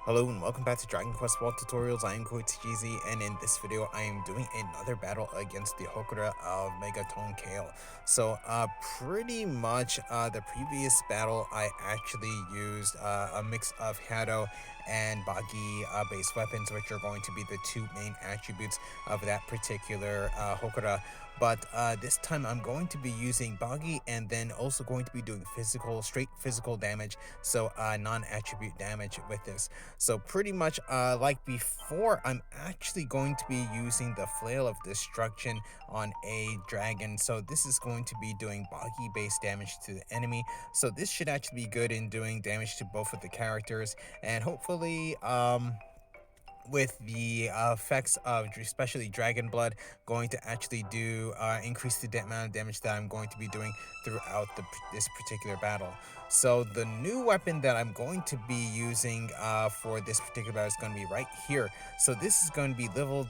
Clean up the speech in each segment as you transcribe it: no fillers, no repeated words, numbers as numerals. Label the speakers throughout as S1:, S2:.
S1: Hello and welcome back to Dragon Quest World Tutorials. I am GZ, and in this video I am doing another battle against the Hokora of Megaton Kale. So pretty much the previous battle I actually used a mix of Hado and Bagi based weapons, which are going to be the two main attributes of that particular Hokora. But this time I'm going to be using Bagi and then also going to be doing straight physical damage, so non-attribute damage with this. So pretty much like before, I'm actually going to be using the Flail of Destruction on a dragon. So this is going to be doing Bagi based damage to the enemy. So this should actually be good in doing damage to both of the characters, and hopefully with the effects of especially Dragon Blood going to actually do increase the amount of damage that I'm going to be doing throughout this particular battle. So the new weapon that I'm going to be using for this particular battle is going to be right here. So this is going to be Devil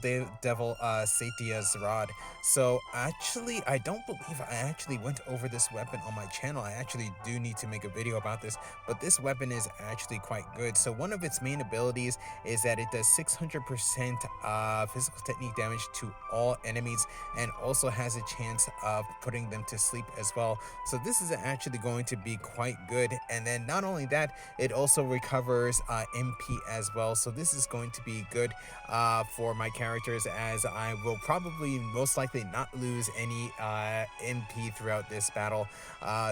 S1: Satya's Rod. So actually, I don't believe I actually went over this weapon on my channel. I actually do need to make a video about this, but this weapon is actually quite good. So one of its main abilities is that it does 600% physical technique damage to all enemies, and also has a chance of putting them to sleep as well. So this is actually going to be quite good. And then not only that, it also recovers MP as well. So this is going to be good for my characters, as I will probably most likely not lose any MP throughout this battle.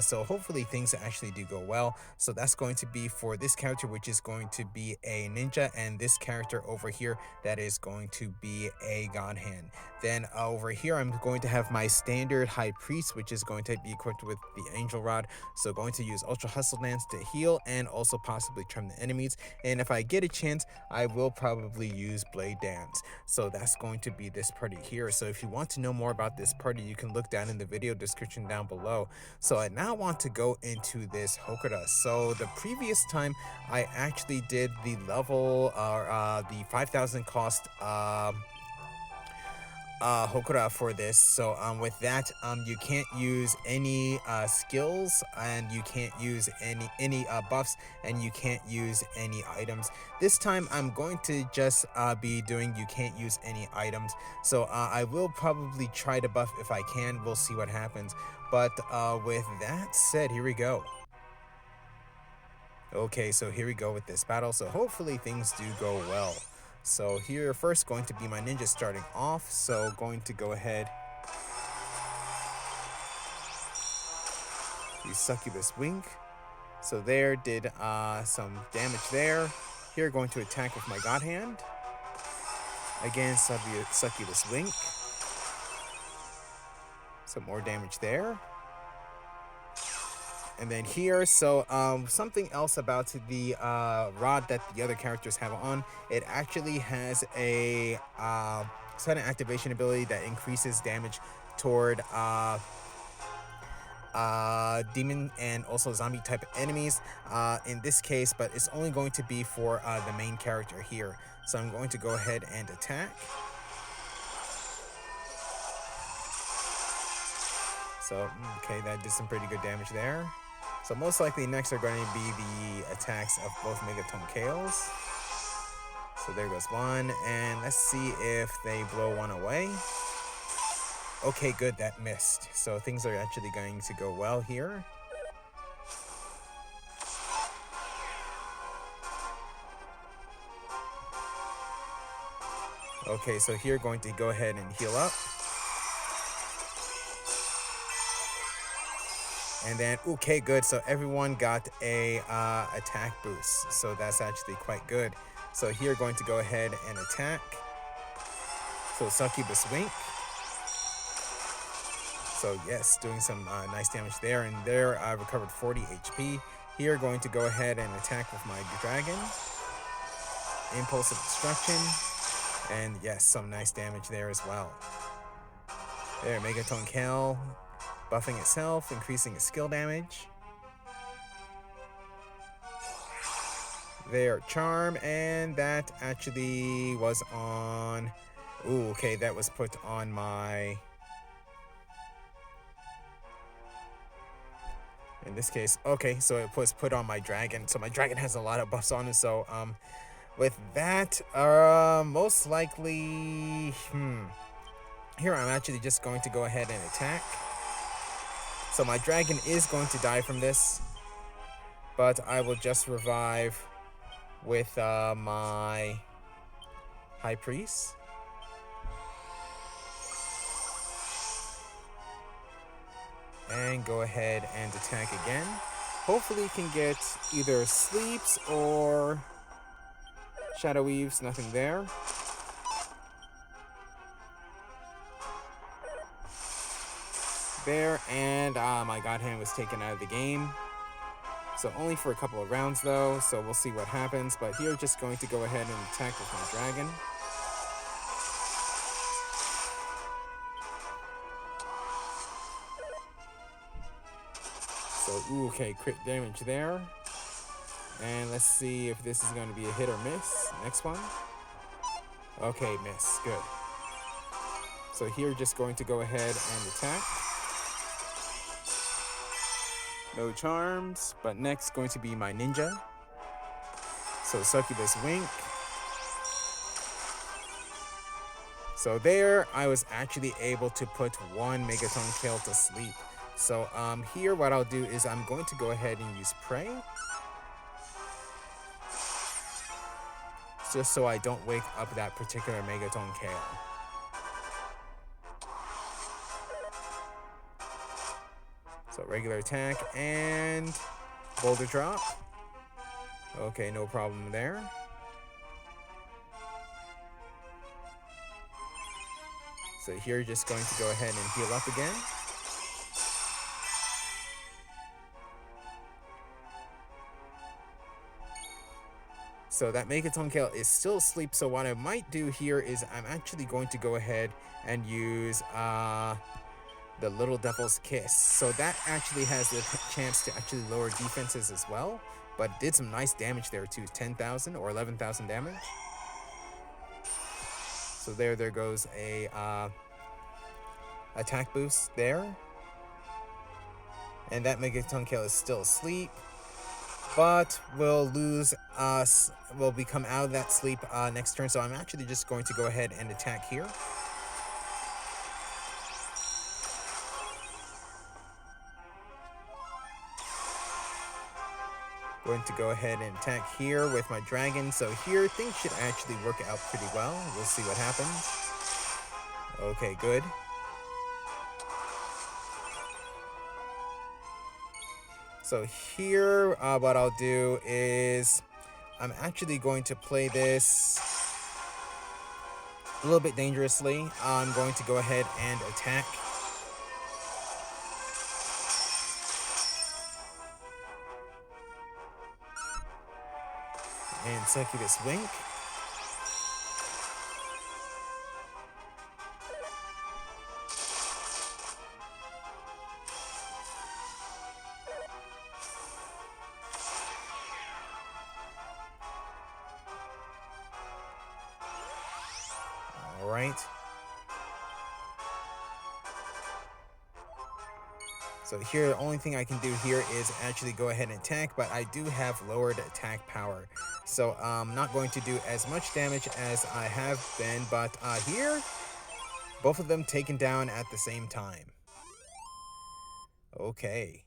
S1: So hopefully things actually do go well. So that's going to be for this character, which is going to be a ninja, and this character over here that is going to be a god hand. Then over here I'm going to have my standard high priest, which is going to be equipped with the angel rod. So going to use ultra hustle dance to heal and also possibly trim the enemies, and if I get a chance I will probably use blade dance. So that's going to be this party here. So if you want to know more about this party, you can look down in the video description down below. So I now want to go into this Hokora. So the previous time I actually did the level the 5,000 cost Hokora for this. So with that, you can't use any skills, and you can't use any buffs, and you can't use any items. This time I'm going to just be doing you can't use any items. So I will probably try to buff if I can. We'll see what happens. But with that said, here we go. Okay, so here we go with this battle. So hopefully things do go well. So here first going to be my ninja starting off. So going to go ahead. Use Succubus Wink. So there did some damage there. Here going to attack with my God Hand. Again, Succubus Wink. Some more damage there. And then here, so something else about the rod that the other characters have on, it actually has a sudden activation ability that increases damage toward demon and also zombie type enemies in this case, but it's only going to be for the main character here. So I'm going to go ahead and attack. So okay, that did some pretty good damage there. So most likely next are going to be the attacks of both Megaton Kales. So there goes one, and let's see if they blow one away. Okay, good, that missed. So things are actually going to go well here. Okay, so here going to go ahead and heal up. And then, okay, good. So everyone got a attack boost. So that's actually quite good. So here going to go ahead and attack. So Succubus Wink. So yes, doing some nice damage there. And there I recovered 40 HP. Here going to go ahead and attack with my dragon. Impulse of Destruction. And yes, some nice damage there as well. There, Megaton Kale. Buffing itself, increasing its skill damage. There, charm, and that actually was on. Ooh, okay, that was put on my. In this case, okay, so it was put on my dragon. So my dragon has a lot of buffs on it. So with that, most likely, here I'm actually just going to go ahead and attack. So my dragon is going to die from this, but I will just revive with my High Priest. And go ahead and attack again. Hopefully can get either sleeps or shadow weaves, nothing there. There, and my God Hand was taken out of the game. So only for a couple of rounds though, so we'll see what happens. But here, just going to go ahead and attack with my dragon. So, okay, crit damage there. And let's see if this is going to be a hit or miss. Next one. Okay, miss. Good. So here, just going to go ahead and attack. No charms, but next going to be my ninja. So Succubus Wink. So there, I was actually able to put one Megaton Kale to sleep. So here, what I'll do is I'm going to go ahead and use Prey. Just so I don't wake up that particular Megaton Kale. So regular attack and boulder drop. Okay, no problem there. So here, just going to go ahead and heal up again. So that Megaton Kale is still asleep, so what I might do here is I'm actually going to go ahead and use the Little Devil's Kiss. So that actually has the chance to actually lower defenses as well, but did some nice damage there too, 10,000 or 11,000 damage. So there goes a attack boost there. And that Megaton Kale is still asleep, but will become out of that sleep next turn. So I'm actually just going to go ahead and attack here. Going to go ahead and attack here with my dragon. So here, things should actually work out pretty well. We'll see what happens. Okay, good. So here, what I'll do is I'm actually going to play this a little bit dangerously. I'm going to go ahead and attack. And Succubus Wink. All right. So here, the only thing I can do here is actually go ahead and attack, but I do have lowered attack power. So I'm not going to do as much damage as I have been, but here, both of them taken down at the same time. Okay.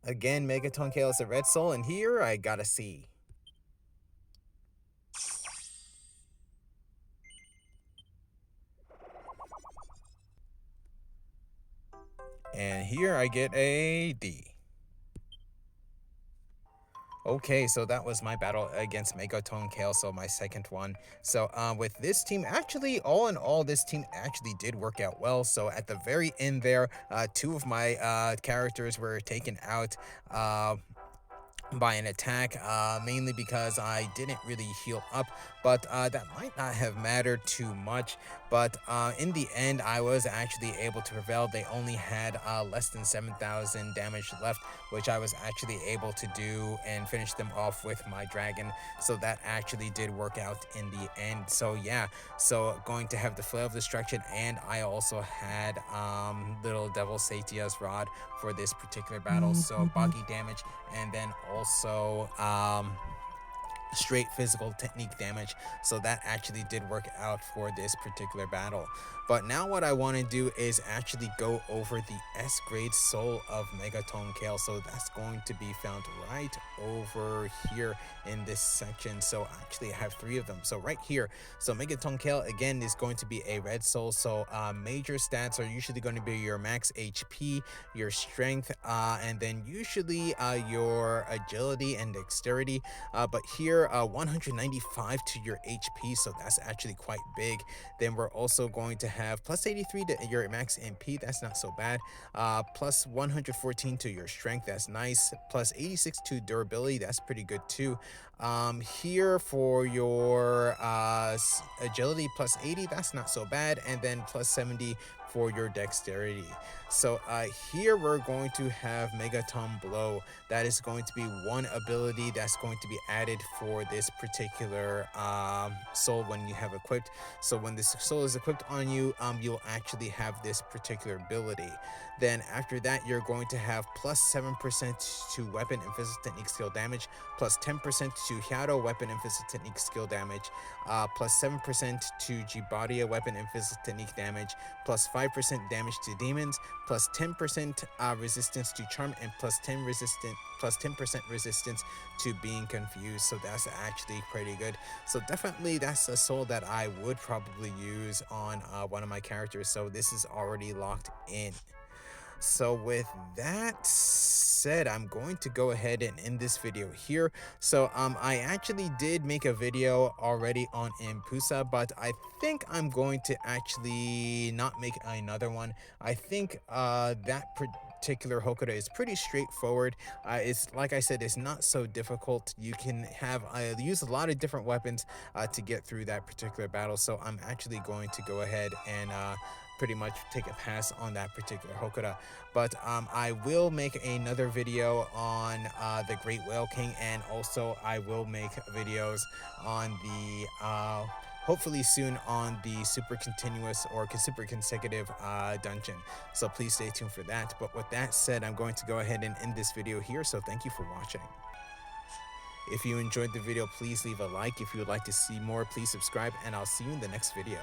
S1: Again, Megaton Kale is a red soul, and here I got a C. And here I get a D. Okay, so that was my battle against Megaton Kale, so my second one. So with this team, actually, all in all, this team actually did work out well. So at the very end there, two of my characters were taken out. by an attack, mainly because I didn't really heal up, but that might not have mattered too much. But in the end, I was actually able to prevail. They only had less than 7,000 damage left, which I was actually able to do and finish them off with my dragon. So that actually did work out in the end. So yeah, so going to have the Flail of Destruction, and I also had little Devil Satya's Rod for this particular battle. So boggy damage, and then also straight physical technique damage. So that actually did work out for this particular battle. But now what I want to do is actually go over the S grade soul of Megaton Kale. So that's going to be found right over here in this section. So actually I have 3 of them. So right here, so Megaton Kale again is going to be a red soul. So major stats are usually going to be your max HP, your strength, and then usually your agility and dexterity. But here 195 to your HP, so that's actually quite big. Then we're also going to have plus 83 to your max MP, that's not so bad. Plus 114 to your strength, that's nice. Plus 86 to durability, that's pretty good too. Here for your agility, plus 80, that's not so bad. And then plus 70 for your dexterity. So here we're going to have Megaton Blow. That is going to be one ability that's going to be added for this particular soul when you have equipped. So when this soul is equipped on you, you'll actually have this particular ability. Then after that, you're going to have plus 7% to weapon and physical technique skill damage, plus 10% to Hyado weapon and physical technique skill damage, plus 7% to Jibadia weapon and physical technique damage, plus 5% damage to demons, plus 10% resistance to charm, and plus 10% resistance to being confused. So that's actually pretty good. So definitely that's a soul that I would probably use on one of my characters. So this is already locked in. So with that said, I'm going to go ahead and end this video here. So I actually did make a video already on Impusa, but I think I'm going to actually not make another one. I think that particular Hokora is pretty straightforward. It's like I said, it's not so difficult. You can have use a lot of different weapons to get through that particular battle. So I'm actually going to go ahead and pretty much take a pass on that particular Hokora. But I will make another video on the Great Whale King, and also I will make videos on the hopefully soon on the super continuous or super consecutive dungeon. So please stay tuned for that. But with that said, I'm going to go ahead and end this video here. So thank you for watching. If you enjoyed the video, please leave a like. If you would like to see more, please subscribe, and I'll see you in the next video.